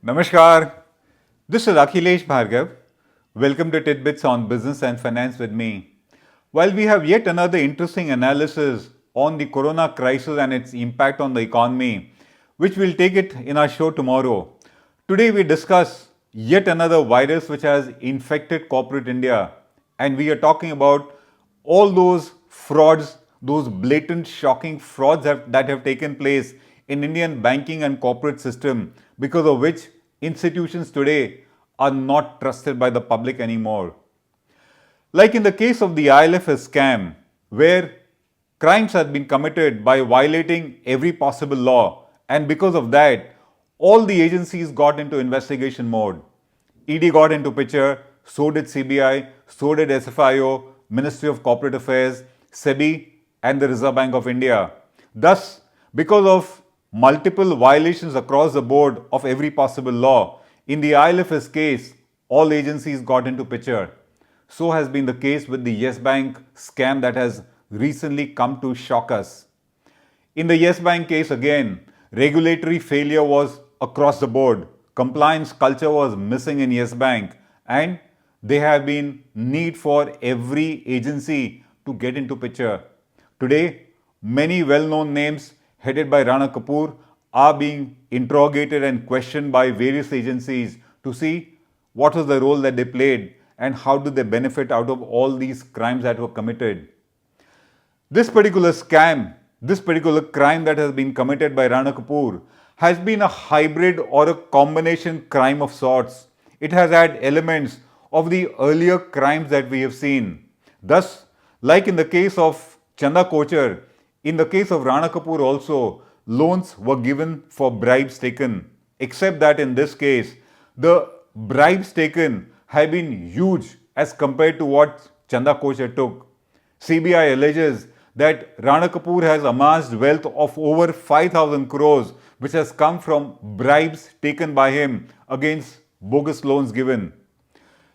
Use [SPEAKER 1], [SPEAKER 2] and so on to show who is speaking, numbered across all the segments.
[SPEAKER 1] Namaskar. This is Akhilesh Bhargava. Welcome to Tit-Bits on Business and Finance with me. While we have yet another interesting analysis on the corona crisis and its impact on the economy, which we'll take it in our show tomorrow, today we discuss yet another virus which has infected corporate India, and we are talking about all those frauds, those blatant, shocking frauds that have taken place in Indian banking and corporate system, because of which institutions today are not trusted by the public anymore. Like in the case of the ILFS scam, where crimes have been committed by violating every possible law, and because of that, all the agencies got into investigation mode. ED got into picture, so did CBI, so did SFIO, Ministry of Corporate Affairs, SEBI, and the Reserve Bank of India. Thus, because of multiple violations across the board of every possible law, in the ILFS case, all agencies got into picture. So has been the case with the Yes Bank scam that has recently come to shock us. In the Yes Bank case again, regulatory failure was across the board. Compliance culture was missing in Yes Bank, and there have been need for every agency to get into picture. Today, many well-known names headed by Rana Kapoor are being interrogated and questioned by various agencies to see what was the role that they played and how do they benefit out of all these crimes that were committed. This particular scam, this particular crime that has been committed by Rana Kapoor has been a hybrid or a combination crime of sorts. It has had elements of the earlier crimes that we have seen. Thus, like in the case of Chanda Kochar, in the case of Rana Kapoor also, loans were given for bribes taken. Except that in this case, the bribes taken have been huge as compared to what Chanda Kochar took. CBI alleges that Rana Kapoor has amassed wealth of over 5,000 crores, which has come from bribes taken by him against bogus loans given.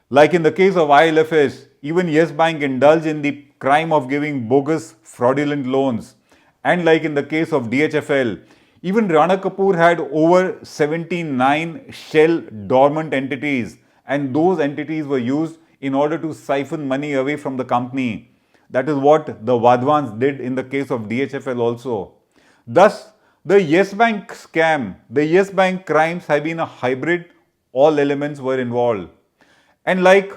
[SPEAKER 1] Like in the case of ILFS, even Yes Bank indulged in the crime of giving bogus fraudulent loans. And like in the case of DHFL, even Rana Kapoor had over 79 shell dormant entities, and those entities were used in order to siphon money away from the company. That is what the Vadwans did in the case of DHFL also. Thus, the Yes Bank scam, the Yes Bank crimes have been a hybrid, all elements were involved. And like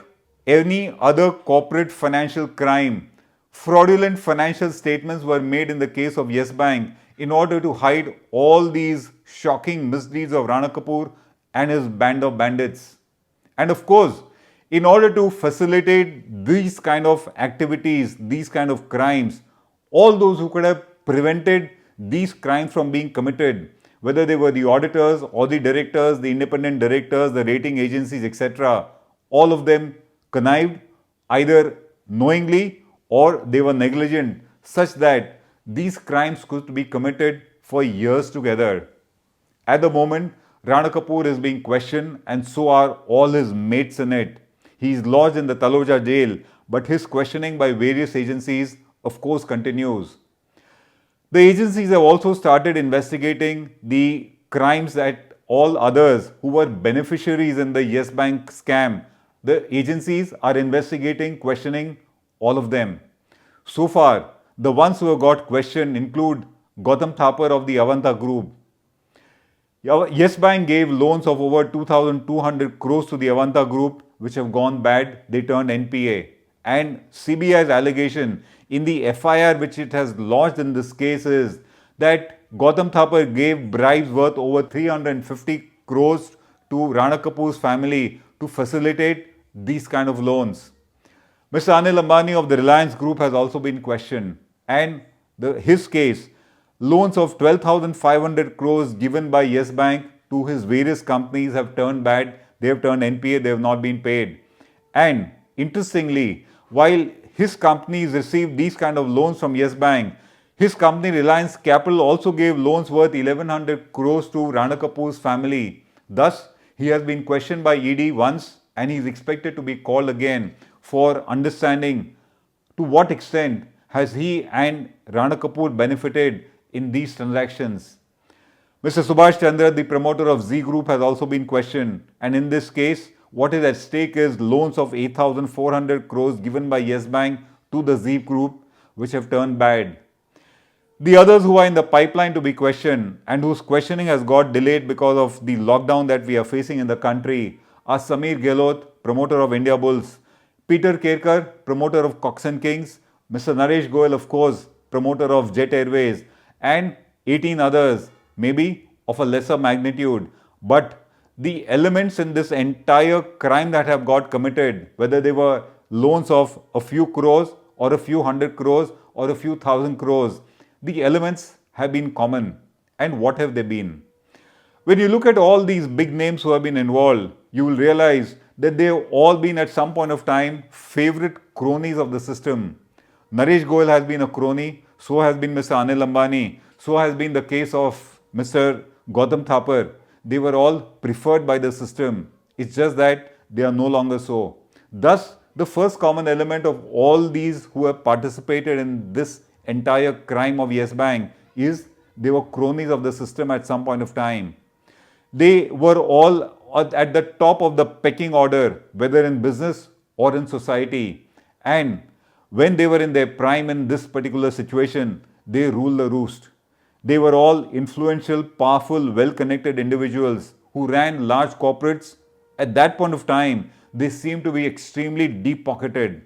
[SPEAKER 1] any other corporate financial crime, fraudulent financial statements were made in the case of Yes Bank in order to hide all these shocking misdeeds of Rana Kapoor and his band of bandits. And of course, in order to facilitate these kind of activities, these kind of crimes, all those who could have prevented these crimes from being committed, whether they were the auditors or the directors, the independent directors, the rating agencies, etc., all of them connived either knowingly or they were negligent, such that these crimes could be committed for years together. At the moment, Rana Kapoor is being questioned and so are all his mates in it. He is lodged in the Taloja jail, but his questioning by various agencies of course continues. The agencies have also started investigating the crimes that all others who were beneficiaries in the Yes Bank scam. The agencies are investigating, questioning all of them. So far, the ones who have got questioned include Gautam Thapar of the Avanta Group. Yes Bank gave loans of over 2,200 crores to the Avanta Group, which have gone bad. They turned NPA. And CBI's allegation in the FIR which it has lodged in this case is that Gautam Thapar gave bribes worth over 350 crores to Rana Kapoor's family to facilitate these kind of loans. Mr. Anil Ambani of the Reliance Group has also been questioned, and his case, loans of 12,500 crores given by Yes Bank to his various companies have turned bad. They have turned NPA, they have not been paid. And interestingly, while his companies received these kind of loans from Yes Bank, his company Reliance Capital also gave loans worth 1,100 crores to Rana Kapoor's family. Thus, he has been questioned by ED once and he is expected to be called again for understanding to what extent has he and Rana Kapoor benefited in these transactions. Mr. Subhash Chandra, the promoter of Z Group, has also been questioned. And in this case, what is at stake is loans of 8,400 crores given by Yes Bank to the Z Group, which have turned bad. The others who are in the pipeline to be questioned and whose questioning has got delayed because of the lockdown that we are facing in the country are Sameer Gehlot, promoter of India Bulls, Peter Kerkar, promoter of Cox and Kings, Mr. Naresh Goyal, of course, promoter of Jet Airways, and 18 others, maybe of a lesser magnitude. But the elements in this entire crime that have got committed, whether they were loans of a few crores or a few hundred crores or a few thousand crores, the elements have been common. And what have they been? When you look at all these big names who have been involved, you will realize that they have all been at some point of time favorite cronies of the system. Naresh Goyal has been a crony, so has been Mr. Anil Ambani, so has been the case of Mr. Gautam Thapar. They were all preferred by the system. It's just that they are no longer so. Thus, the first common element of all these who have participated in this entire crime of Yes Bank is they were cronies of the system at some point of time. They were all at the top of the pecking order, whether in business or in society. And when they were in their prime in this particular situation, they ruled the roost. They were all influential, powerful, well-connected individuals who ran large corporates. At that point of time, they seemed to be extremely deep-pocketed.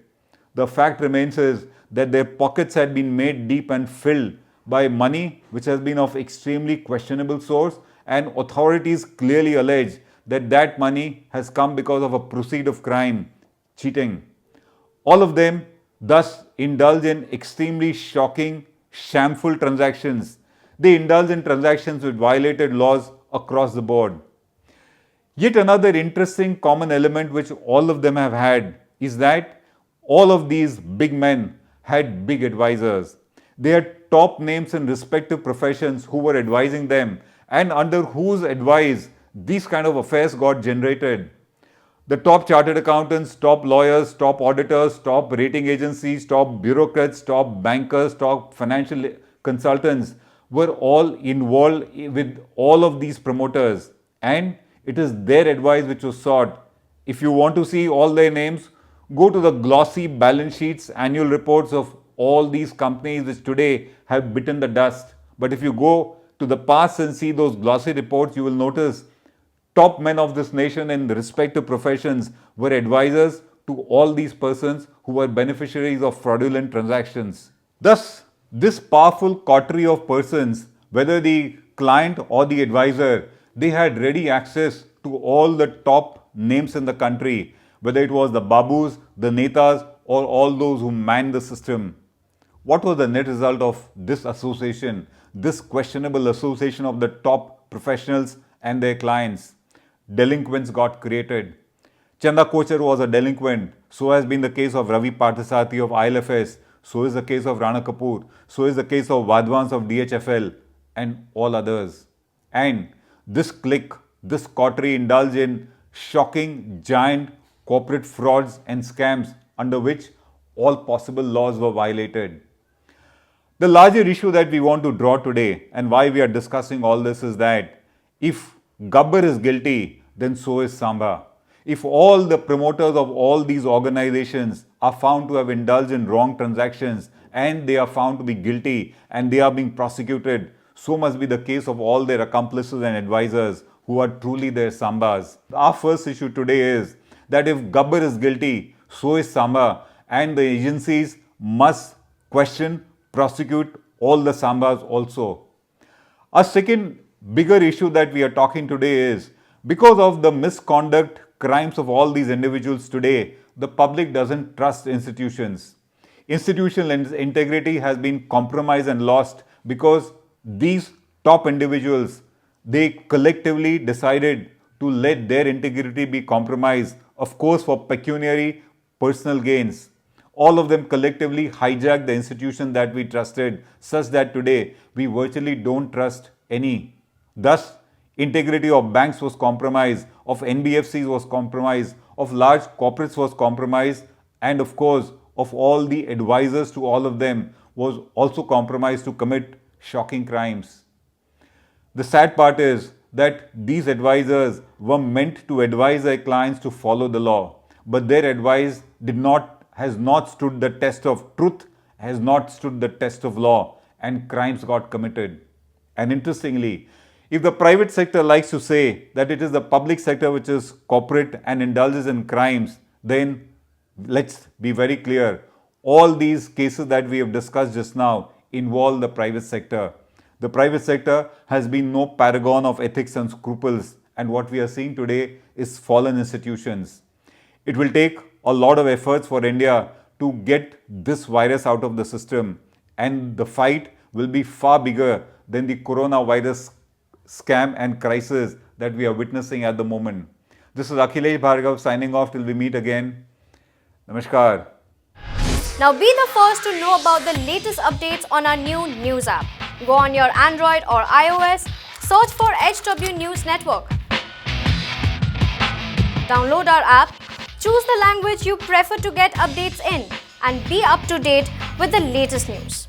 [SPEAKER 1] The fact remains is that their pockets had been made deep and filled by money which has been of extremely questionable source, and authorities clearly allege that that money has come because of a proceed of crime, cheating. All of them thus indulge in extremely shocking, shameful transactions. They indulge in transactions which violated laws across the board. Yet another interesting common element which all of them have had is that all of these big men had big advisors. They had top names in respective professions who were advising them and under whose advice these kind of affairs got generated. The top chartered accountants, top lawyers, top auditors, top rating agencies, top bureaucrats, top bankers, top financial consultants were all involved with all of these promoters, and it is their advice which was sought. If you want to see all their names, go to the glossy balance sheets, annual reports of all these companies which today have bitten the dust. But if you go to the past and see those glossy reports, you will notice top men of this nation in the respective professions were advisors to all these persons who were beneficiaries of fraudulent transactions. Thus, this powerful coterie of persons, whether the client or the advisor, they had ready access to all the top names in the country, whether it was the Babus, the Netas, or all those who manned the system. What was the net result of this association, this questionable association of the top professionals and their clients? Delinquents got created. Chanda Kochar was a delinquent. So has been the case of Ravi Parthasarathy of ILFS. So is the case of Rana Kapoor. So is the case of Vadvans of DHFL and all others. And this clique, this coterie indulged in shocking, giant corporate frauds and scams under which all possible laws were violated. The larger issue that we want to draw today and why we are discussing all this is that if Gabbar is guilty, then so is Sambha. If all the promoters of all these organizations are found to have indulged in wrong transactions and they are found to be guilty and they are being prosecuted, so must be the case of all their accomplices and advisors who are truly their Sambhas. Our first issue today is that if Gabbar is guilty, so is Sambha, and the agencies must question, prosecute all the Sambhas also. A second bigger issue that we are talking today is because of the misconduct, crimes of all these individuals today, the public doesn't trust institutions. Institutional integrity has been compromised and lost because these top individuals, they collectively decided to let their integrity be compromised, of course for pecuniary personal gains. All of them collectively hijacked the institution that we trusted, such that today we virtually don't trust any. Thus, integrity of banks was compromised, of NBFCs was compromised, of large corporates was compromised, and of course, of all the advisors to all of them was also compromised to commit shocking crimes. The sad part is that these advisors were meant to advise their clients to follow the law, but their advice has not stood the test of truth, has not stood the test of law, and crimes got committed. And interestingly, if the private sector likes to say that it is the public sector which is corporate and indulges in crimes, then let's be very clear. All these cases that we have discussed just now involve the private sector. The private sector has been no paragon of ethics and scruples, and what we are seeing today is fallen institutions. It will take a lot of efforts for India to get this virus out of the system, and the fight will be far bigger than the coronavirus scam and crisis that we are witnessing at the moment. This is Akhilesh Bhargava signing off till we meet again. Namaskar.
[SPEAKER 2] Now be the first to know about the latest updates on our new news app. Go on your Android or iOS, search for HW News Network. Download our app, choose the language you prefer to get updates in, and be up to date with the latest news.